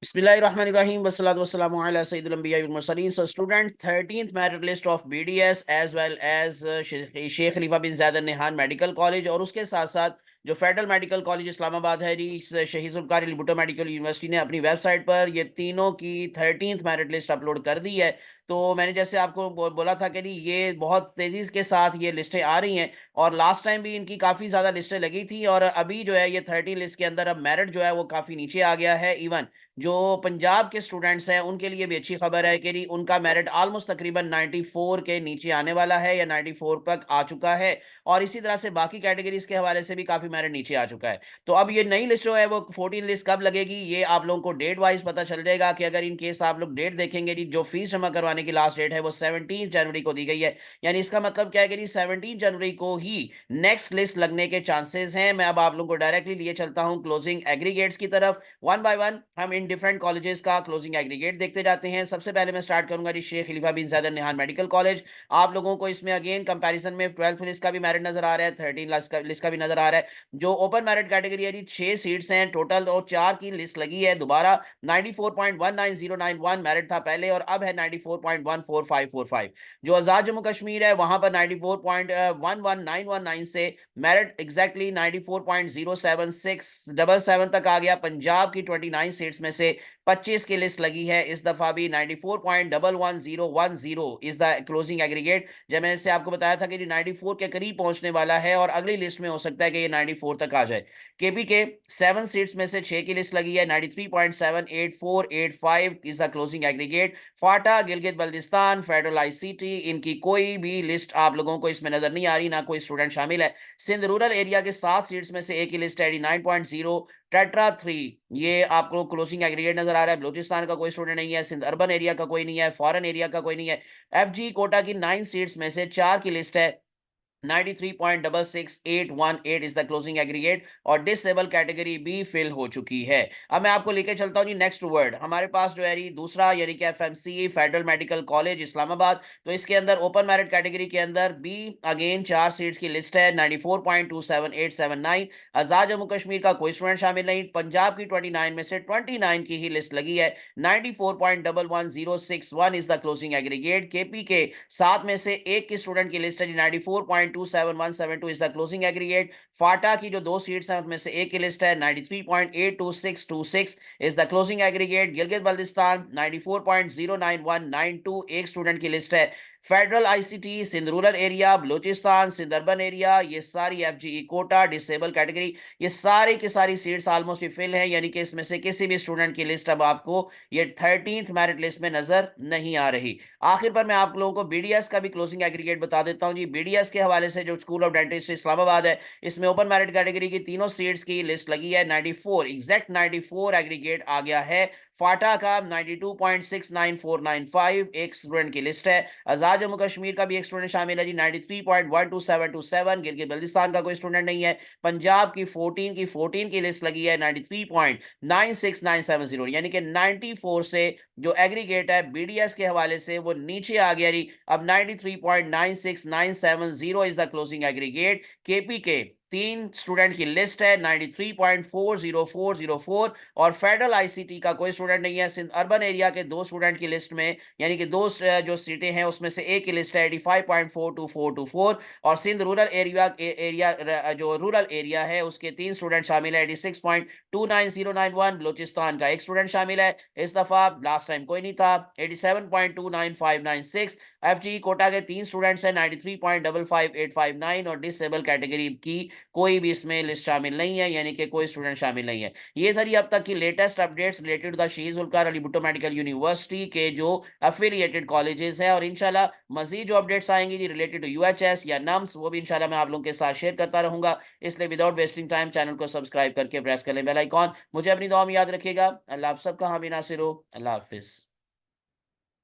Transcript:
Bismillahirrahmanirrahim. Wassalatu wassalamu ala Sayyidil Anbiya wal Mursaleen. So, student, 13th merit list of BDS as well as Sheikh Khalifa bin Zayed Al Nahyan Medical College और उसके साथ साथ जो federal medical college Islamabad है जी, शहीद Zulfikar Ali Bhutto medical university ने अपनी website पर ये तीनों की 13th मेरिट लिस्ट अपलोड कर दी है। तो मैंने जैसे आपको बोला था कि ये बहुत तेजी के साथ ये लिस्टें आ रही हैं और लास्ट टाइम भी इनकी काफ़ी ज़्यादा लिस्टें लगी थी और अभी जो है ये 30 लिस्ट के अंदर अब मेरिट जो है वो काफ़ी नीचे आ गया है। इवन जो पंजाब के स्टूडेंट्स हैं उनके लिए भी अच्छी खबर है कि उनका मेरिट ऑलमोस्ट तकरीबन 94 के नीचे आने वाला है या 94 तक आ चुका है और इसी तरह से बाकी कैटेगरीज के हवाले से भी काफ़ी मेरिट नीचे आ चुका है। तो अब ये नई लिस्ट जो है वो 14 लिस्ट कब लगेगी ये आप लोगों को डेट वाइज पता चल जाएगा कि अगर इन केस आप लोग डेट देखेंगे जी, जो फीस जमा करवाने की लास्ट डेट है वो 17 जनवरी को दी गई है। यानी इसका मतलब क्या है कि जी 17 जनवरी को ही नेक्स्ट लिस्ट लगने के चांसेस हैं। मैं अब आप लोगों को डायरेक्टली लिए चलता हूं क्लोजिंग एग्रीगेट्स की तरफ। वन बाय वन हम इन डिफरेंट कॉलेजेस का क्लोजिंग एग्रीगेट देखते जाते हैं। सबसे पहले मैं स्टार्ट करूंगा जी शेख खलीफा बिन ज़ायद अल नहयान मेडिकल कॉलेज। आप लोगों को इसमें अगेन कंपैरिजन में 12th लिस्ट का भी मेरिट नजर आ रहा है, 13 लिस्ट का भी नजर आ रहा है। जो ओपन मेरिट कैटेगरी है जी 6 सीट्स हैं टोटल और 4 की लिस्ट लगी है दोबारा। 94.19091 मेरिट था पहले और अब है 94.14545। जो आजाद जम्मू कश्मीर है वहां पर 94.11919 से मेरिट एग्जैक्टली 94.07677 तक आ गया। पंजाब की 29 सीट्स में से 25 की लिस्ट लगी है इस दफा भी। 94.11010 इज द क्लोजिंग एग्रीगेट। जब मैंने से आपको बताया था कि 94 के करीब पहुंचने वाला है और अगली लिस्ट में हो सकता है कि ये 94 तक आ जाए। केपी के 7 सीट्स में से 6 की लिस्ट लगी है। 93.78485 is the closing aggregate. Phata, Gilgit Baltistan, federal ICT, इनकी कोई भी लिस्ट आप लोगों को इसमें नजर नहीं आ रही, ना कोई स्टूडेंट शामिल है। सिंध रूरल एरिया के 7 सीट्स में से एक की लिस्ट है 89.0। टेट्रा 3 ये आपको क्लोजिंग एग्रीगेट नजर आ रहा है। बलूचिस्तान का कोई स्टूडेंट नहीं है, सिंध अर्बन एरिया का कोई नहीं है, फॉरेन एरिया का कोई नहीं है। एफजी कोटा की 9 सीट्स में से 4 की लिस्ट है। 93.66818 इज द क्लोजिंग एग्रीगेट और डिसेबल कैटेगरी भी फिल हो चुकी है। अब मैं आपको लेके चलता हूं जी नेक्स्ट वर्ड। हमारे पास जो है दूसरा यानी कि FMC federal medical college Islamabad. तो इसके अंदर ओपन मेरिट कैटेगरी के अंदर भी अगेन 4 सीट्स की लिस्ट है। 94.27879। आजाद जम्मू कश्मीर का कोई स्टूडेंट शामिल नहीं। पंजाब की 29 में से 29 की ही लिस्ट लगी है। 94.11061 is the closing aggregate. KP के 7 में से एक की स्टूडेंट की लिस्ट है 94.27172 इज द क्लोजिंग एग्रीगेट। फाटा की जो 2 सीट्स हैं उसमें से एक की लिस्ट है 93.82626 is the closing aggregate. Gilgit Baltistan 94.09192 एक स्टूडेंट की लिस्ट है। Federal ICT, Sindh rural area, Balochistan, Sindh urban area, ये सारी एफजीई कोटा डिसेबल कैटेगरी, ये सारी की सारी सीट्स ऑलमोस्ट फिल है। यानी कि इसमें से किसी भी स्टूडेंट की लिस्ट अब आपको ये 13th मेरिट लिस्ट में नजर नहीं आ रही। आखिर पर मैं आप लोगों को बीडीएस का भी क्लोजिंग एग्रीगेट बता देता हूं जी। बीडीएस के हवाले से जो स्कूल ऑफ डेंटिस्ट्री इस्लामाबाद है इसमें ओपन मेरिट कैटेगरी की तीनों सीट्स की लिस्ट लगी है। 94 एग्जैक्ट 94 एग्रीगेट आ गया है। फाटा का 92.69495 एक स्टूडेंट की लिस्ट है। आजाद जम्मू कश्मीर का भी एक स्टूडेंट शामिल है जी 93.12727। गिलगित बल्दिस्तान का कोई स्टूडेंट नहीं है। पंजाब की 14 की लिस्ट लगी है 93.96970 यानी कि 94 से जो एग्रीगेट है बीडीएस के हवाले से वो नीचे आ गया जी। अब 93.96970 is the closing aggregate. KP के 3 स्टूडेंट की लिस्ट है 93.40404 और फेडरल आईसीटी का कोई स्टूडेंट नहीं है। सिंध अर्बन एरिया के 2 स्टूडेंट की लिस्ट में यानी कि 2 जो सीटें हैं उसमें से एक की लिस्ट है 85.42424 और सिंध रूरल एरिया जो रूरल एरिया है उसके 3 स्टूडेंट शामिल है। 86.29091 बलूचिस्तान का एक स्टूडेंट शामिल है। इस दफा लास्ट टाइम कोई नहीं था। 87.29596 एफजी कोटा के 3 स्टूडेंट्स हैं 93.55859 और डिसेबल कैटेगरी की कोई भी इसमें लिस्ट शामिल नहीं है यानी कि कोई स्टूडेंट शामिल नहीं है। ये थी अब तक की latest updates related to the Shaheed Zulfikar Ali Bhutto medical university के जो अफिलिएटेड कॉलेजेस हैं और इंशाल्लाह मजीद जो अपडेट्स आएंगी जी रिलेटेड टू यूएचएस या नम्स वो भी इंशाल्लाह मैं आप लोगों के साथ शेयर करता रहूंगा। इसलिए विदाउट वेस्टिंग टाइम चैनल को सब्सक्राइब करके प्रेस कर लें बेल आइकॉन। मुझे अपनी दुआ में याद रखिएगा। अल्लाह आप सबका हामी नासिर हो। अल्लाह हाफिज।